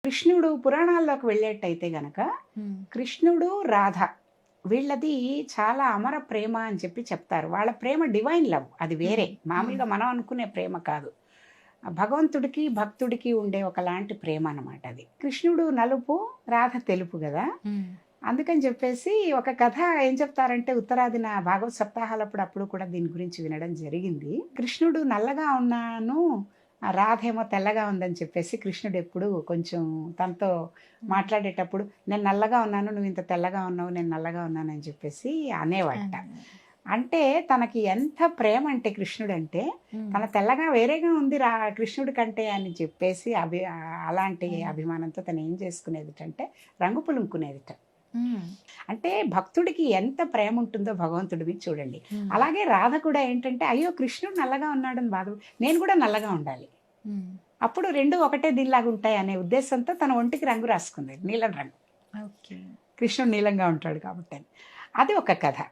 కృష్ణుడు పురాణాల్లోకి వెళ్ళేటైతే గనక కృష్ణుడు రాధ వీళ్ళది చాలా అమర ప్రేమ అని చెప్పి చెప్తారు. వాళ్ళ ప్రేమ డివైన్ లవ్, అది వేరే. మామూలుగా మనం అనుకునే ప్రేమ కాదు. భగవంతుడికి భక్తుడికి ఉండే ఒకలాంటి ప్రేమ అన్నమాట అది. కృష్ణుడు నలుపు, రాధ తెలుపు కదా. అందుకని చెప్పేసి ఒక కథ ఏం చెప్తారంటే, ఉత్తరాదిన భాగవత సప్తాహాలప్పుడు అప్పుడు కూడా దీని గురించి వినడం జరిగింది. కృష్ణుడు నల్లగా ఉన్నాను, ఆ రాధ ఏమో తెల్లగా ఉందని చెప్పేసి కృష్ణుడు ఎప్పుడు కొంచెం తనతో మాట్లాడేటప్పుడు, నేను నల్లగా ఉన్నాను, నువ్వు ఇంత తెల్లగా ఉన్నావు, నేను నల్లగా ఉన్నాను అని చెప్పేసి అనేవాడట. అంటే తనకి ఎంత ప్రేమ అంటే కృష్ణుడు అంటే, తన తెల్లగా వేరేగా ఉంది కృష్ణుడి కంటే అని చెప్పేసి అలాంటి అభిమానంతో తను ఏం చేసుకునేదిటంటే రంగు పులుముకునేదిట. అంటే భక్తుడికి ఎంత ప్రేమ ఉంటుందో భగవంతుడి మీద చూడండి. అలాగే రాధ కూడా ఏంటంటే, అయ్యో కృష్ణుడు నల్లగా ఉన్నాడని బాధ, నేను కూడా నల్లగా ఉండాలి, అప్పుడు రెండు ఒకటే దీనిలాగా ఉంటాయి అనే ఉద్దేశంతో తన ఒంటికి రంగు రాసుకుంది, నీలం రంగు. కృష్ణుడు నీలంగా ఉంటాడు కాబట్టి. అది ఒక కథ.